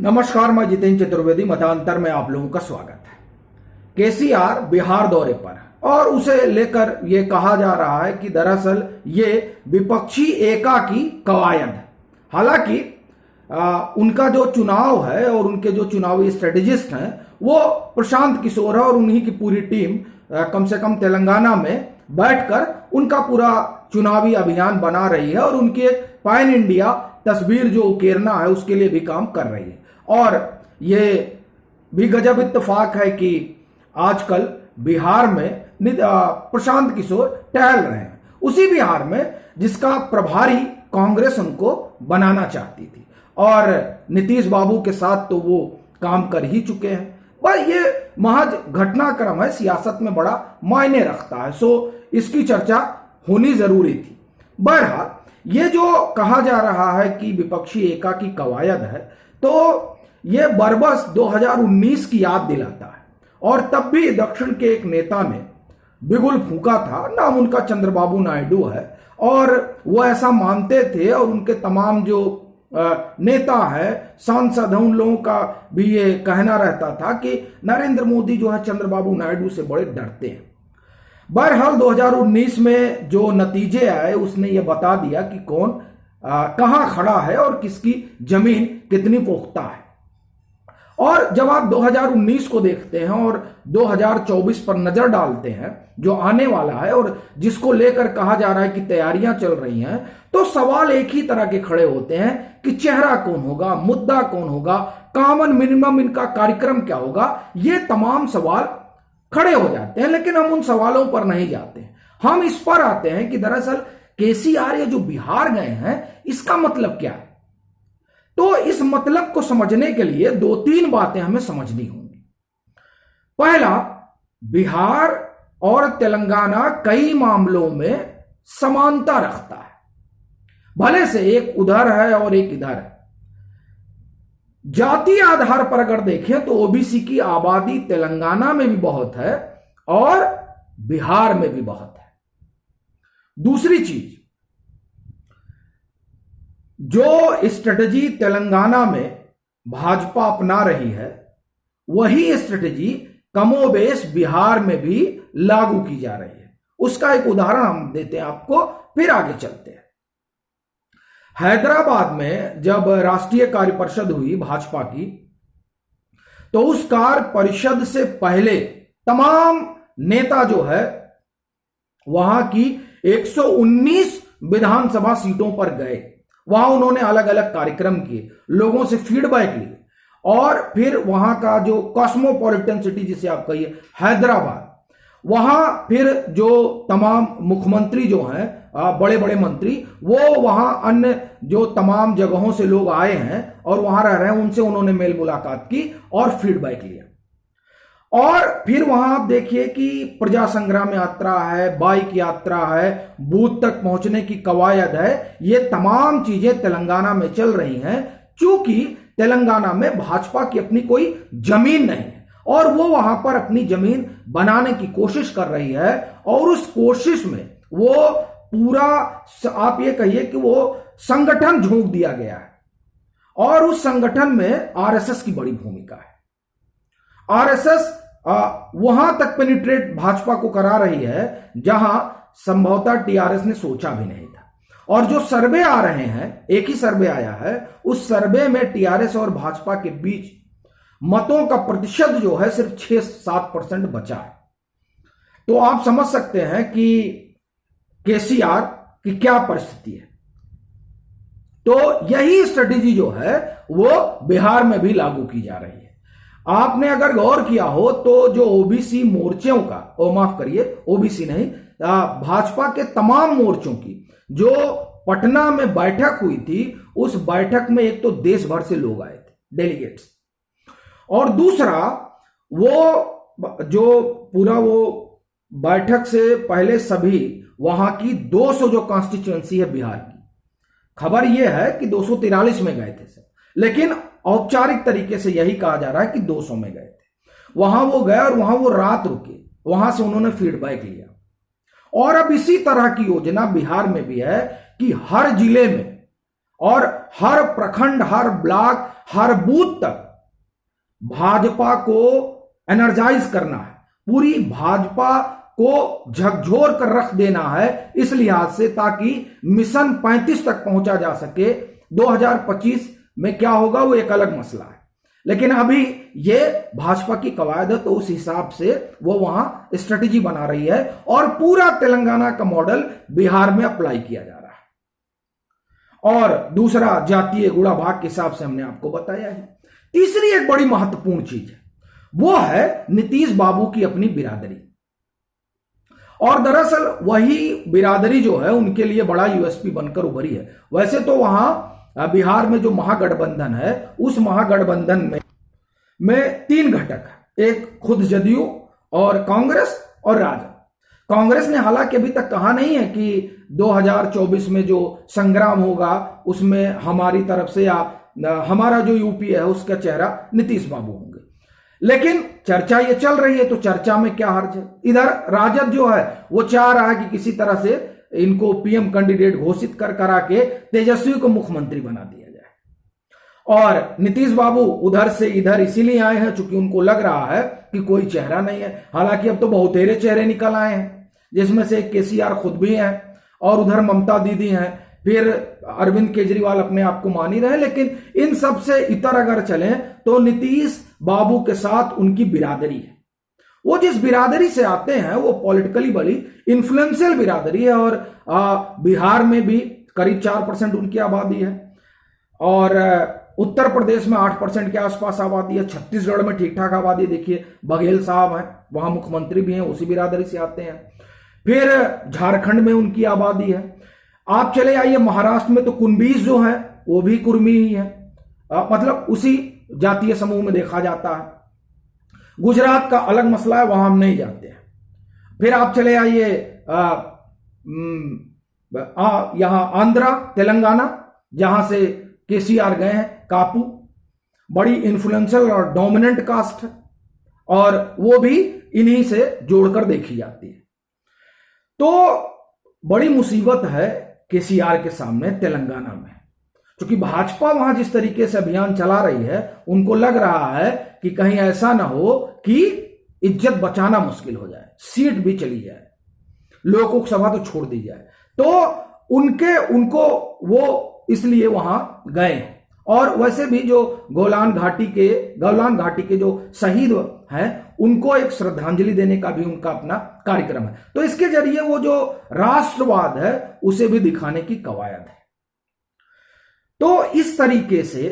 नमस्कार, मैं जितेंद्र चतुर्वेदी। मतांतर में आप लोगों का स्वागत है। केसीआर बिहार दौरे पर और उसे लेकर यह कहा जा रहा है कि दरअसल ये विपक्षी एका की कवायद है। हालांकि उनका जो चुनाव है और उनके जो चुनावी स्ट्रेटेजिस्ट हैं वो प्रशांत किशोर है और उन्हीं की पूरी टीम कम से कम तेलंगाना में बैठकर उनका पूरा चुनावी अभियान बना रही है और उनके पैन इंडिया तस्वीर जो उकेरना है उसके लिए भी काम कर रही है। और ये भी गजब इत्तेफाक है कि आजकल बिहार में प्रशांत किशोर टहल रहे हैं, उसी बिहार में जिसका प्रभारी कांग्रेस उनको बनाना चाहती थी और नीतीश बाबू के साथ तो वो काम कर ही चुके हैं। पर ये महज घटनाक्रम है, सियासत में बड़ा मायने रखता है, सो इसकी चर्चा होनी जरूरी थी। बहरहाल ये जो कहा जा रहा है कि विपक्षी एका की कवायद है, तो ये बरबस 2019 की याद दिलाता है। और तब भी दक्षिण के एक नेता ने बिगुल फूंका था, नाम उनका चंद्रबाबू नायडू है, और वो ऐसा मानते थे और उनके तमाम जो नेता है, सांसद हैं, उन लोगों का भी ये कहना रहता था कि नरेंद्र मोदी जो है चंद्रबाबू नायडू से बड़े डरते हैं। बहरहाल 2019 में जो नतीजे आए उसने ये बता दिया कि कौन कहां खड़ा है और किसकी जमीन कितनी पुख्ता है। और जब आप 2019 को देखते हैं और 2024 पर नजर डालते हैं जो आने वाला है और जिसको लेकर कहा जा रहा है कि तैयारियां चल रही हैं, तो सवाल एक ही तरह के खड़े होते हैं कि चेहरा कौन होगा, मुद्दा कौन होगा, कॉमन मिनिमम इनका कार्यक्रम क्या होगा। ये तमाम सवाल खड़े हो जाते हैं, लेकिन हम उन सवालों पर नहीं जाते हैं। हम इस पर आते हैं कि दरअसल केसीआर ये जो बिहार गए हैं इसका मतलब क्या है। तो इस मतलब को समझने के लिए दो तीन बातें हमें समझनी होंगी। पहला, बिहार और तेलंगाना कई मामलों में समानता रखता है, भले से एक उधर है और एक इधर है। जातीय आधार पर अगर देखें तो ओबीसी की आबादी तेलंगाना में भी बहुत है और बिहार में भी बहुत है। दूसरी चीज, जो स्ट्रेटजी तेलंगाना में भाजपा अपना रही है वही स्ट्रेटजी कमोबेश बिहार में भी लागू की जा रही है। उसका एक उदाहरण हम देते हैं आपको, फिर आगे चलते हैं। हैदराबाद में जब राष्ट्रीय कार्य परिषद हुई भाजपा की, तो उस कार्य परिषद से पहले तमाम नेता जो है वहां की 119 विधानसभा सीटों पर गए। वहां उन्होंने अलग अलग कार्यक्रम किए, लोगों से फीडबैक लिए और फिर वहां का जो कॉस्मोपॉलिटन सिटी जिसे आप कहिए हैदराबाद, वहां फिर जो तमाम मुख्यमंत्री जो हैं, बड़े बड़े मंत्री, वो वहां अन्य जो तमाम जगहों से लोग आए हैं और वहां रह रहे हैं, उनसे उन्होंने मेल मुलाकात की और फीडबैक लिया। और फिर वहां आप देखिए कि प्रजा संग्राम यात्रा है, बाइक यात्रा है, बूथ तक पहुंचने की कवायद है। ये तमाम चीजें तेलंगाना में चल रही हैं, क्योंकि तेलंगाना में भाजपा की अपनी कोई जमीन नहीं है और वो वहां पर अपनी जमीन बनाने की कोशिश कर रही है। और उस कोशिश में वो पूरा, आप ये कहिए कि वो संगठन झोंक दिया गया है और उस संगठन में आरएसएस की बड़ी भूमिका है। आरएसएस वहां तक पेनिट्रेट भाजपा को करा रही है जहां संभवतः टीआरएस ने सोचा भी नहीं था। और जो सर्वे आ रहे हैं, एक ही सर्वे आया है, उस सर्वे में टीआरएस और भाजपा के बीच मतों का प्रतिशत जो है सिर्फ 6-7% बचा है। तो आप समझ सकते हैं कि केसीआर की क्या परिस्थिति है। तो यही स्ट्रेटेजी जो है वो बिहार में भी लागू की जा रही है। आपने अगर गौर किया हो तो जो ओबीसी मोर्चों का, माफ करिए, ओबीसी नहीं, भाजपा के तमाम मोर्चों की जो पटना में बैठक हुई थी, उस बैठक में एक तो देश भर से लोग आए थे, डेलीगेट्स, और दूसरा वो जो पूरा वो बैठक से पहले सभी वहां की 200 जो कॉन्स्टिट्यूएंसी है बिहार की, खबर यह है कि 243 में गए थे सर, लेकिन औपचारिक तरीके से यही कहा जा रहा है कि 200 में गए थे। वहां वो गए और वहां वो रात रुके, वहां से उन्होंने फीडबैक लिया। और अब इसी तरह की योजना बिहार में भी है कि हर जिले में और हर प्रखंड, हर ब्लॉक, हर बूथ तक भाजपा को एनर्जाइज करना है, पूरी भाजपा को झकझोर कर रख देना है इस लिहाज से, ताकि मिशन 35 तक पहुंचा जा सके। 2025 में क्या होगा वो एक अलग मसला है, लेकिन अभी ये भाजपा की कवायद है, तो उस हिसाब से वो वहां स्ट्रेटेजी बना रही है और पूरा तेलंगाना का मॉडल बिहार में अप्लाई किया जा रहा है। और दूसरा जातीय गुणा भाग के हिसाब से हमने आपको बताया है। तीसरी एक बड़ी महत्वपूर्ण चीज है, वो है नीतीश बाबू की अपनी बिरादरी। और दरअसल वही बिरादरी जो है उनके लिए बड़ा यूएसपी बनकर उभरी है। वैसे तो वहां बिहार में जो महागठबंधन है, उस महागठबंधन में 3 घटक है, एक खुद जदयू और कांग्रेस और राजद। कांग्रेस ने हालांकि अभी तक कहा नहीं है कि 2024 में जो संग्राम होगा उसमें हमारी तरफ से या हमारा जो यूपी है उसका चेहरा नीतीश बाबू होंगे, लेकिन चर्चा ये चल रही है, तो चर्चा में क्या हर्ज है। इधर राजद जो है वो चाह रहा है कि किसी तरह से इनको पीएम कैंडिडेट घोषित करा के तेजस्वी को मुख्यमंत्री बना दिया जाए। और नीतीश बाबू उधर से इधर इसीलिए आए हैं चूंकि उनको लग रहा है कि कोई चेहरा नहीं है। हालांकि अब तो बहुतेरे चेहरे निकल आए हैं, जिसमें से केसीआर खुद भी हैं और उधर ममता दीदी हैं, फिर अरविंद केजरीवाल अपने आप को मान ही रहे हैं। लेकिन इन सब से इतर अगर चलें तो नीतीश बाबू के साथ उनकी बिरादरी है। वो जिस बिरादरी से आते हैं वो पॉलिटिकली बड़ी इन्फ्लुएंशियल बिरादरी है। और बिहार में भी करीब 4% उनकी आबादी है, और उत्तर प्रदेश में 8% के आसपास आबादी है। छत्तीसगढ़ में ठीक ठाक आबादी, देखिए बघेल साहब हैं, वहां मुख्यमंत्री भी हैं, उसी बिरादरी से आते हैं। फिर झारखंड में उनकी आबादी है। आप चले आइए महाराष्ट्र में तो कुंबीज जो है वो भी कुर्मी ही है, मतलब उसी जातीय समूह में देखा जाता है। गुजरात का अलग मसला है, वहां हम नहीं जाते हैं। फिर आप चले आइए यहां आंध्रा तेलंगाना, जहां से केसीआर गए हैं, कापू बड़ी इन्फ्लुएंशियल और डोमिनेंट कास्ट है, और वो भी इन्हीं से जोड़कर देखी जाती है। तो बड़ी मुसीबत है केसीआर के सामने तेलंगाना में, क्योंकि भाजपा वहां जिस तरीके से अभियान चला रही है, उनको लग रहा है कि कहीं ऐसा ना हो कि इज्जत बचाना मुश्किल हो जाए, सीट भी चली जाए, लोकसभा तो छोड़ दी जाए। तो उनको वो इसलिए वहां गए। और वैसे भी जो गोलान घाटी के जो शहीद हैं उनको एक श्रद्धांजलि देने का भी उनका अपना कार्यक्रम है। तो इसके जरिए वो जो राष्ट्रवाद है उसे भी दिखाने की कवायद है। तो इस तरीके से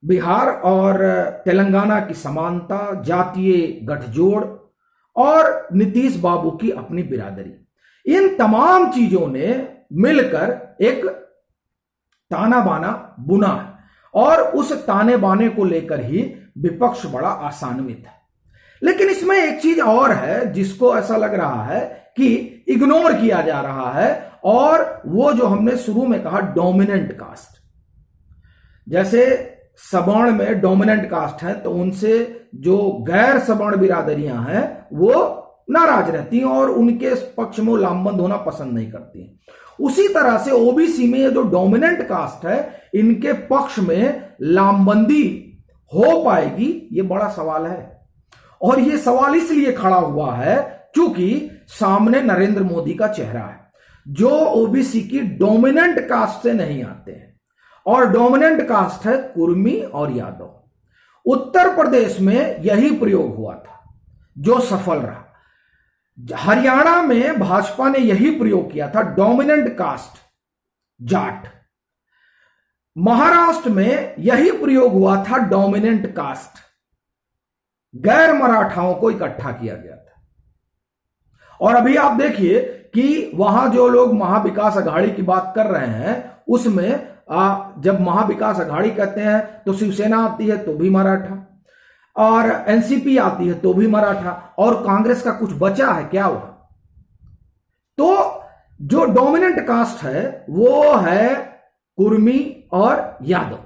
बिहार और तेलंगाना की समानता, जातीय गठजोड़ और नीतीश बाबू की अपनी बिरादरी, इन तमाम चीजों ने मिलकर एक ताना बाना बुना है। और उस ताने बाने को लेकर ही विपक्ष बड़ा आशान्वित है। लेकिन इसमें एक चीज और है जिसको ऐसा लग रहा है कि इग्नोर किया जा रहा है, और वो जो हमने शुरू में कहा डोमिनेंट कास्ट। जैसे सवर्ण में डोमिनेंट कास्ट है तो उनसे जो गैर सवर्ण बिरादरियां हैं वो नाराज रहती हैं और उनके पक्ष में लामबंद होना पसंद नहीं करती हैं। उसी तरह से ओबीसी में ये जो डोमिनेंट कास्ट है, इनके पक्ष में लामबंदी हो पाएगी, ये बड़ा सवाल है। और ये सवाल इसलिए खड़ा हुआ है क्योंकि सामने नरेंद्र मोदी का चेहरा है, जो ओबीसी की डोमिनेंट कास्ट से नहीं आते हैं। और डोमिनेंट कास्ट है कुर्मी और यादव। उत्तर प्रदेश में यही प्रयोग हुआ था जो सफल रहा। हरियाणा में भाजपा ने यही प्रयोग किया था, डोमिनेंट कास्ट जाट। महाराष्ट्र में यही प्रयोग हुआ था, डोमिनेंट कास्ट, गैर मराठाओं को इकट्ठा किया गया था। और अभी आप देखिए कि वहां जो लोग महाविकास अघाड़ी की बात कर रहे हैं, उसमें जब महाविकास अघाड़ी कहते हैं तो शिवसेना आती है तो भी मराठा, और एनसीपी आती है तो भी मराठा, और कांग्रेस का कुछ बचा है क्या वहां? तो जो डोमिनेंट कास्ट है वो है कुर्मी और यादव,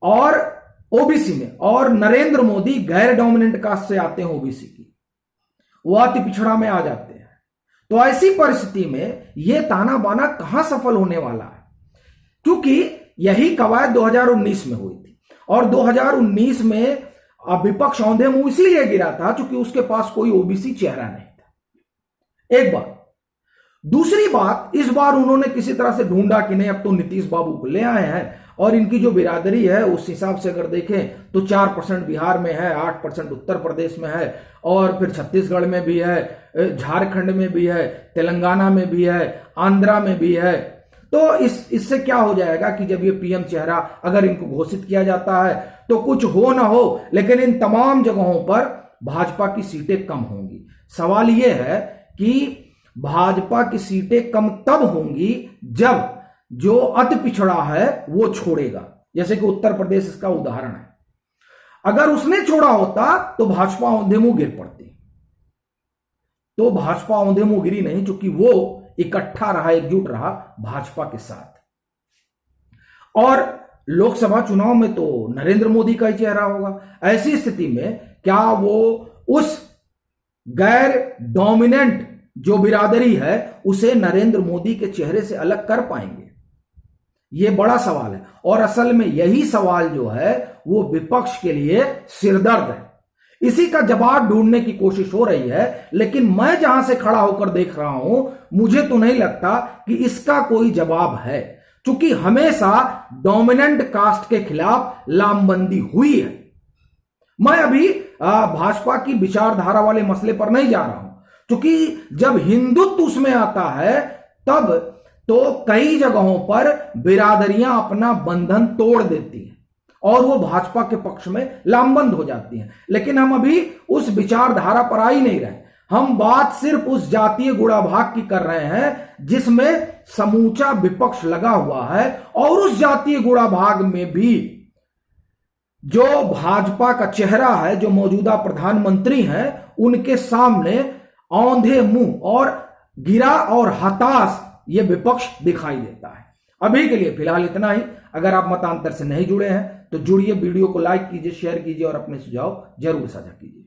और ओबीसी में, और नरेंद्र मोदी गैर डोमिनेंट कास्ट से आते हैं ओबीसी की, वो अति पिछड़ा में आ जाते हैं। तो ऐसी परिस्थिति में यह ताना बाना कहां सफल होने वाला है? क्योंकि यही कवायद 2019 में हुई थी और 2019 में विपक्ष औंधे मुंह इसीलिए गिरा था क्योंकि उसके पास कोई ओबीसी चेहरा नहीं था। एक बात। दूसरी बात, इस बार उन्होंने किसी तरह से ढूंढा कि नहीं अब तो नीतीश बाबू को ले आए हैं और इनकी जो बिरादरी है उस हिसाब से अगर देखें तो 4% बिहार में है, 8% उत्तर प्रदेश में है और फिर छत्तीसगढ़ में भी है, झारखंड में भी है, तेलंगाना में भी है, आंध्रा में भी है। तो इससे क्या हो जाएगा कि जब ये पीएम चेहरा अगर इनको घोषित किया जाता है तो कुछ हो ना हो लेकिन इन तमाम जगहों पर भाजपा की सीटें कम होंगी। सवाल यह है कि भाजपा की सीटें कम तब होंगी जब जो अति पिछड़ा है वो छोड़ेगा, जैसे कि उत्तर प्रदेश इसका उदाहरण है। अगर उसने छोड़ा होता तो भाजपा औंधे मुंह गिर पड़ती। तो भाजपा औंधे मुंह गिरी नहीं, क्योंकि वो इकट्ठा रहा, एकजुट रहा भाजपा के साथ। और लोकसभा चुनाव में तो नरेंद्र मोदी का ही चेहरा होगा। ऐसी स्थिति में क्या वो उस गैर डोमिनेंट जो बिरादरी है उसे नरेंद्र मोदी के चेहरे से अलग कर पाएंगे? यह बड़ा सवाल है और असल में यही सवाल जो है वो विपक्ष के लिए सिरदर्द है। इसी का जवाब ढूंढने की कोशिश हो रही है, लेकिन मैं जहां से खड़ा होकर देख रहा हूं मुझे तो नहीं लगता कि इसका कोई जवाब है, क्योंकि हमेशा डोमिनेंट कास्ट के खिलाफ लामबंदी हुई है। मैं अभी भाजपा की विचारधारा वाले मसले पर नहीं जा रहा हूं, क्योंकि जब हिंदुत्व उसमें आता है तब तो कई जगहों पर बिरादरियां अपना बंधन तोड़ देती हैं और वो भाजपा के पक्ष में लामबंद हो जाती हैं। लेकिन हम अभी उस विचारधारा पर आ ही नहीं रहे। हम बात सिर्फ उस जातीय गुणाभाग की कर रहे हैं जिसमें समूचा विपक्ष लगा हुआ है और उस जातीय गुणाभाग में भी जो भाजपा का चेहरा है, जो मौजूदा प्रधानमंत्री हैं, उनके सामने औंधे मुंह और गिरा और हताश ये विपक्ष दिखाई देता है। अभी के लिए फिलहाल इतना ही। अगर आप मतांतर से नहीं जुड़े हैं तो जुड़िए, वीडियो को लाइक कीजिए, शेयर कीजिए और अपने सुझाव जरूर साझा कीजिए।